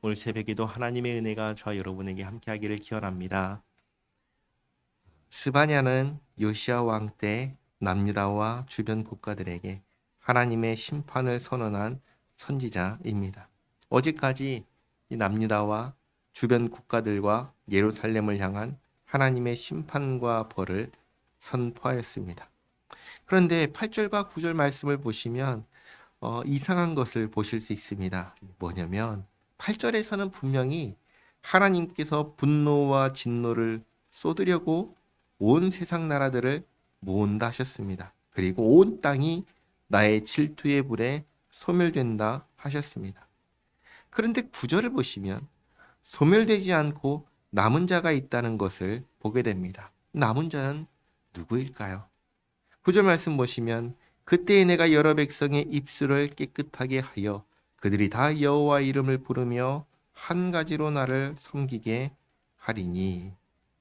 오늘 새벽에도 하나님의 은혜가 저와 여러분에게 함께하기를 기원합니다. 스바냐는 요시야 왕 때 남유다와 주변 국가들에게 하나님의 심판을 선언한 선지자입니다. 어제까지 이 남유다와 주변 국가들과 예루살렘을 향한 하나님의 심판과 벌을 선포하였습니다. 그런데 8절과 9절 말씀을 보시면 이상한 것을 보실 수 있습니다. 뭐냐면 8절에서는 분명히 하나님께서 분노와 진노를 쏟으려고 온 세상 나라들을 모은다 하셨습니다. 그리고 온 땅이 나의 질투의 불에 소멸된다 하셨습니다. 그런데 9절을 보시면 소멸되지 않고 남은 자가 있다는 것을 보게 됩니다. 남은 자는 누구일까요? 9절 말씀 보시면 그때에 내가 여러 백성의 입술을 깨끗하게 하여 그들이 다 여호와 이름을 부르며 한 가지로 나를 섬기게 하리니.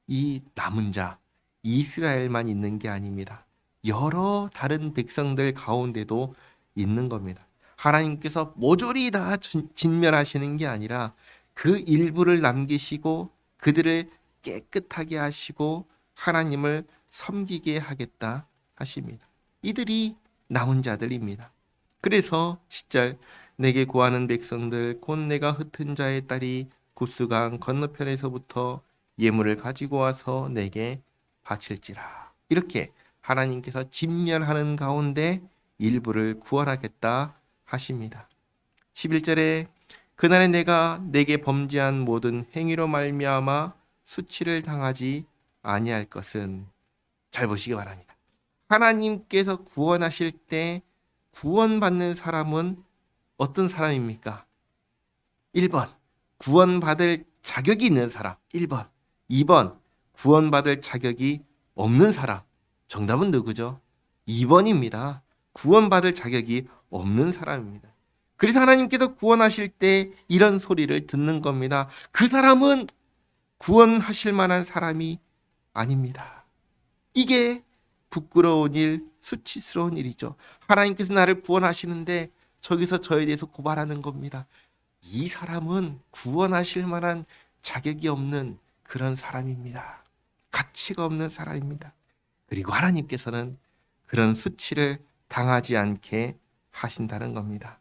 이 남은 자 이스라엘만 있는 게 아닙니다. 여러 다른 백성들 가운데도 있는 겁니다. 하나님께서 모조리 다 진멸하시는 게 아니라 그 일부를 남기시고 그들을 깨끗하게 하시고 하나님을 섬기게 하겠다 하십니다. 이들이 남은 자들입니다. 그래서 10절 내게 구하는 백성들 곧 내가 흩은 자의 딸이 구스강 건너편에서부터 예물을 가지고 와서 내게 바칠지라. 이렇게 하나님께서 진멸하는 가운데 일부를 구원하겠다 하십니다. 11절에 그날에 내가 내게 범죄한 모든 행위로 말미암아 수치를 당하지 아니할 것은, 잘 보시기 바랍니다. 하나님께서 구원하실 때 구원받는 사람은 어떤 사람입니까? 1번 구원받을 자격이 있는 사람, 1번. 2번 구원받을 자격이 없는 사람. 정답은 누구죠? 2번입니다. 구원받을 자격이 없는 사람입니다. 그래서 하나님께서 구원하실 때 이런 소리를 듣는 겁니다. 그 사람은 구원하실 만한 사람이 아닙니다. 이게 부끄러운 일, 수치스러운 일이죠. 하나님께서 나를 구원하시는데 저기서 저에 대해서 고발하는 겁니다. 이 사람은 구원하실 만한 자격이 없는 그런 사람입니다. 가치가 없는 사람입니다. 그리고 하나님께서는 그런 수치를 당하지 않게 하신다는 겁니다.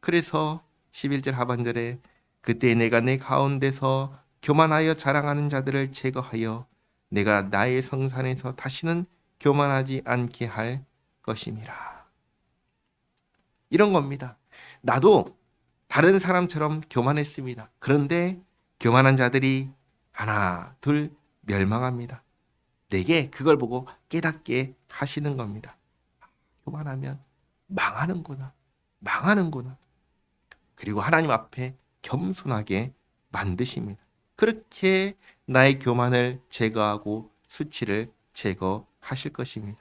그래서 11절 하반절에 그때 내가 내 가운데서 교만하여 자랑하는 자들을 제거하여 내가 나의 성산에서 다시는 교만하지 않게 할 것임이라. 이런 겁니다. 나도 다른 사람처럼 교만했습니다. 그런데 교만한 자들이 하나, 둘 멸망합니다. 내게 그걸 보고 깨닫게 하시는 겁니다. 교만하면 망하는구나. 망하는구나. 그리고 하나님 앞에 겸손하게 만드십니다. 그렇게 나의 교만을 제거하고 수치를 제거하실 것입니다.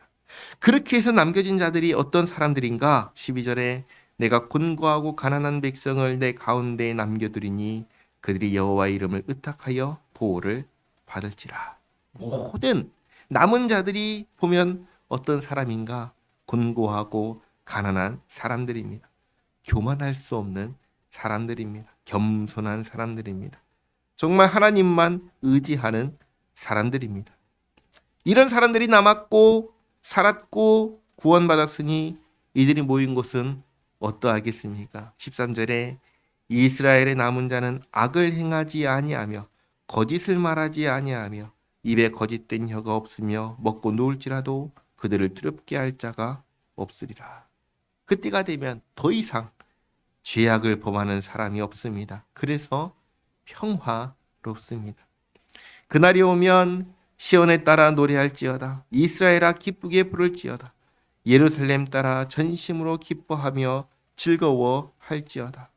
그렇게 해서 남겨진 자들이 어떤 사람들인가? 12절에 내가 곤고하고 가난한 백성을 내 가운데에 남겨두리니 그들이 여호와 이름을 의탁하여 보호를 받을지라. 모든 남은 자들이 보면 어떤 사람인가? 곤고하고 가난한 사람들입니다. 교만할 수 없는 사람들입니다. 겸손한 사람들입니다. 정말 하나님만 의지하는 사람들입니다. 이런 사람들이 남았고 살았고 구원받았으니 이들이 모인 곳은 어떠하겠습니까? 13절에 이스라엘의 남은 자는 악을 행하지 아니하며 거짓을 말하지 아니하며 입에 거짓된 혀가 없으며 먹고 누울지라도 그들을 두렵게 할 자가 없으리라. 그때가 되면 더 이상 죄악을 범하는 사람이 없습니다. 그래서 평화롭습니다. 그날이 오면 시온에 따라 노래할지어다. 이스라엘아 기쁘게 부를지어다. 예루살렘 따라 전심으로 기뻐하며 즐거워할지어다.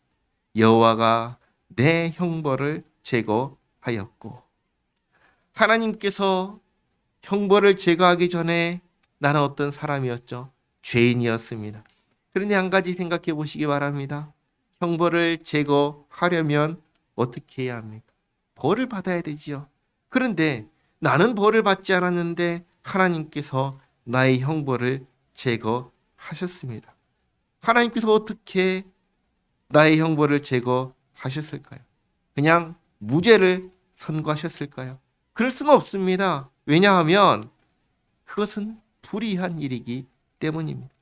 여호와가 내 형벌을 제거하였고. 하나님께서 형벌을 제거하기 전에 나는 어떤 사람이었죠? 죄인이었습니다. 그런데 한 가지 생각해 보시기 바랍니다. 형벌을 제거하려면 어떻게 해야 합니까? 벌을 받아야 되지요. 그런데 나는 벌을 받지 않았는데 하나님께서 나의 형벌을 제거하셨습니다. 하나님께서 어떻게 나의 형벌을 제거하셨을까요? 그냥 무죄를 선고하셨을까요? 그럴 수는 없습니다. 왜냐하면 그것은 불의한 일이기 때문입니다.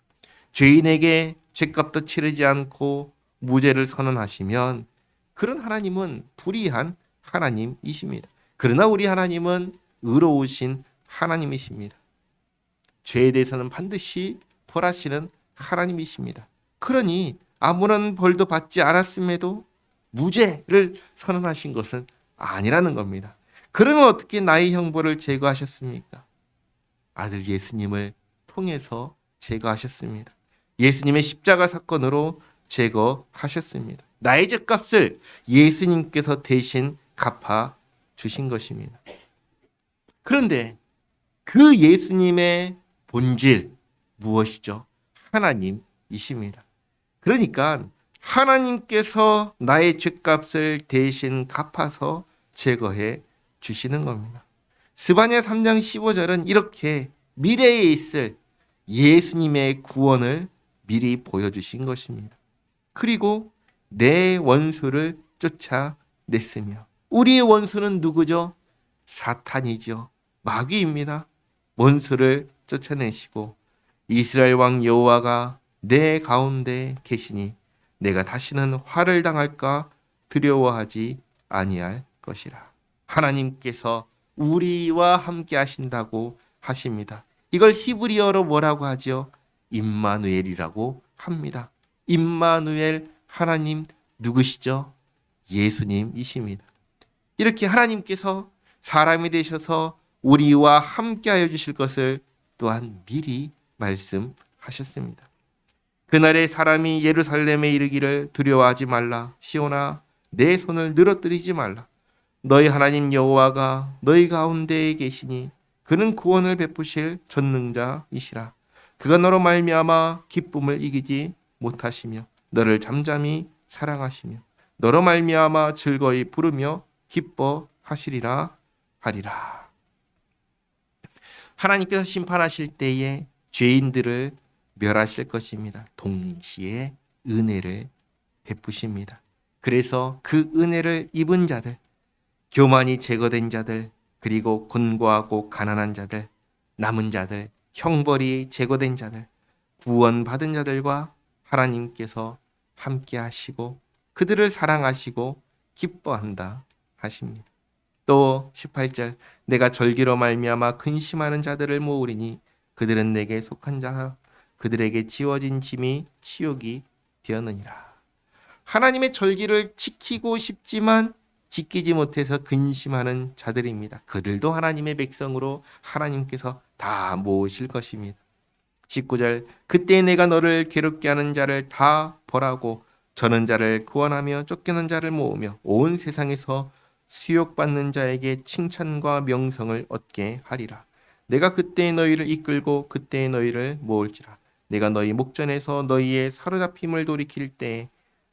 죄인에게 죄값도 치르지 않고 무죄를 선언하시면 그런 하나님은 불의한 하나님이십니다. 그러나 우리 하나님은 의로우신 하나님이십니다. 죄에 대해서는 반드시 벌하시는 하나님이십니다. 그러니 아무런 벌도 받지 않았음에도 무죄를 선언하신 것은 아니라는 겁니다. 그러면 어떻게 나의 형벌을 제거하셨습니까? 아들 예수님을 통해서 제거하셨습니다. 예수님의 십자가 사건으로 제거하셨습니다. 나의 죄값을 예수님께서 대신 갚아 주신 것입니다. 그런데 그 예수님의 본질 무엇이죠? 하나님이십니다. 그러니까 하나님께서 나의 죄값을 대신 갚아서 제거해 주시는 겁니다. 스바냐 3장 15절은 이렇게 미래에 있을 예수님의 구원을 미리 보여주신 것입니다. 그리고 내 원수를 쫓아냈으며, 우리의 원수는 누구죠? 사탄이죠. 마귀입니다. 원수를 쫓아내시고 이스라엘 왕 여호와가 내 가운데 계시니 내가 다시는 화를 당할까 두려워하지 아니할 것이라. 하나님께서 우리와 함께 하신다고 하십니다. 이걸 히브리어로 뭐라고 하죠? 임마누엘이라고 합니다. 임마누엘, 하나님 누구시죠? 예수님이십니다. 이렇게 하나님께서 사람이 되셔서 우리와 함께하여 주실 것을 또한 미리 말씀하셨습니다. 그날에 사람이 예루살렘에 이르기를 두려워하지 말라. 시온아, 내 손을 늘어뜨리지 말라. 너희 하나님 여호와가 너희 가운데에 계시니 그는 구원을 베푸실 전능자이시라. 그가 너로 말미암아 기쁨을 이기지 못하시며 너를 잠잠히 사랑하시며 너로 말미암아 즐거이 부르며 기뻐하시리라 하리라. 하나님께서 심판하실 때에 죄인들을 멸하실 것입니다. 동시에 은혜를 베푸십니다. 그래서 그 은혜를 입은 자들, 교만이 제거된 자들, 그리고 곤고하고 가난한 자들, 남은 자들, 형벌이 제거된 자들, 구원받은 자들과 하나님께서 함께 하시고 그들을 사랑하시고 기뻐한다 하십니다. 또 18절, 내가 절기로 말미암아 근심하는 자들을 모으리니 그들은 내게 속한 자라. 그들에게 지워진 짐이 치욕이 되었느니라. 하나님의 절기를 지키고 싶지만 지키지 못해서 근심하는 자들입니다. 그들도 하나님의 백성으로 하나님께서 다 모으실 것입니다. 19절, 그때 내가 너를 괴롭게 하는 자를 다 벌하고 저는 자를 구원하며 쫓기는 자를 모으며 온 세상에서 수욕받는 자에게 칭찬과 명성을 얻게 하리라. 내가 그때 너희를 이끌고 그때 너희를 모을지라. 내가 너희 목전에서 너희의 사로잡힘을 돌이킬 때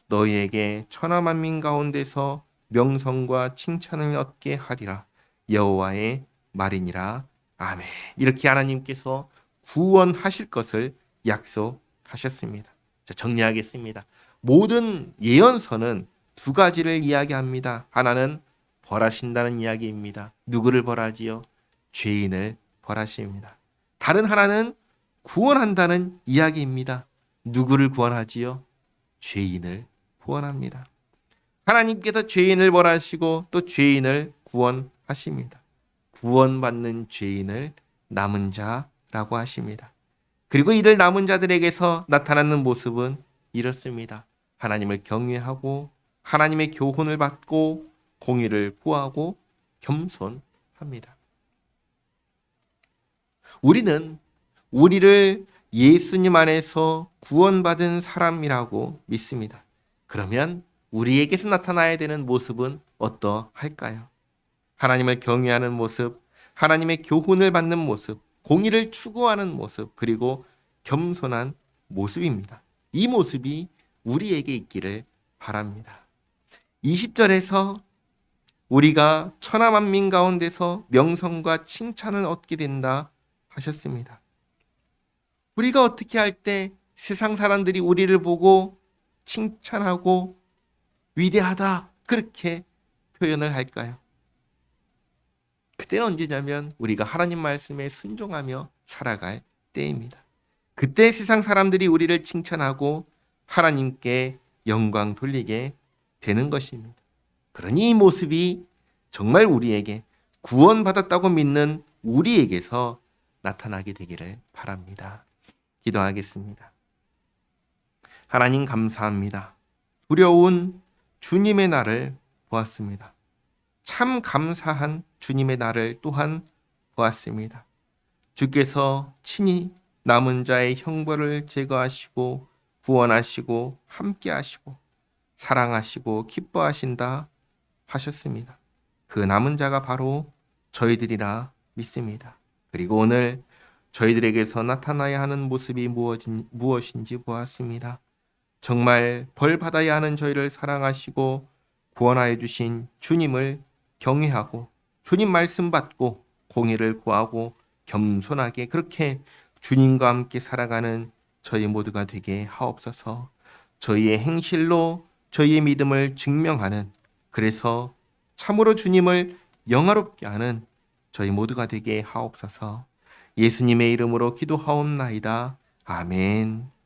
너희에게 천하 만민 가운데서 명성과 칭찬을 얻게 하리라. 여호와의 말이니라. 아멘. 이렇게 하나님께서 구원하실 것을 약속하셨습니다. 자, 정리하겠습니다. 모든 예언서는 두 가지를 이야기합니다. 하나는 벌하신다는 이야기입니다. 누구를 벌하지요? 죄인을 벌하십니다. 다른 하나는 구원한다는 이야기입니다. 누구를 구원하지요? 죄인을 구원합니다. 하나님께서 죄인을 벌하시고 또 죄인을 구원하십니다. 구원받는 죄인을 남은 자라고 하십니다. 그리고 이들 남은 자들에게서 나타나는 모습은 이렇습니다. 하나님을 경외하고 하나님의 교훈을 받고 공의를 구하고 겸손합니다. 우리는 우리를 예수님 안에서 구원받은 사람이라고 믿습니다. 그러면 우리에게서 나타나야 되는 모습은 어떠할까요? 하나님을 경외하는 모습, 하나님의 교훈을 받는 모습, 공의를 추구하는 모습, 그리고 겸손한 모습입니다. 이 모습이 우리에게 있기를 바랍니다. 20절에서 우리가 천하 만민 가운데서 명성과 칭찬을 얻게 된다 하셨습니다. 우리가 어떻게 할 때 세상 사람들이 우리를 보고 칭찬하고 위대하다 그렇게 표현을 할까요? 그때는 언제냐면 우리가 하나님 말씀에 순종하며 살아갈 때입니다. 그때 세상 사람들이 우리를 칭찬하고 하나님께 영광 돌리게 되는 것입니다. 그러니 이 모습이 정말 우리에게 구원받았다고 믿는 우리에게서 나타나게 되기를 바랍니다. 기도하겠습니다. 하나님 감사합니다. 두려운 주님의 날을 보았습니다. 참 감사한 주님의 날을 또한 보았습니다. 주께서 친히 남은 자의 형벌을 제거하시고 구원하시고 함께하시고 사랑하시고 기뻐하신다 하셨습니다. 그 남은 자가 바로 저희들이라 믿습니다. 그리고 오늘 저희들에게서 나타나야 하는 모습이 무엇인지 보았습니다. 정말 벌 받아야 하는 저희를 사랑하시고 구원하여 주신 주님을 경외하고 주님 말씀 받고 공의를 구하고 겸손하게 그렇게 주님과 함께 살아가는 저희 모두가 되게 하옵소서. 저희의 행실로 저희의 믿음을 증명하는, 그래서 참으로 주님을 영화롭게 하는 저희 모두가 되게 하옵소서. 예수님의 이름으로 기도하옵나이다. 아멘.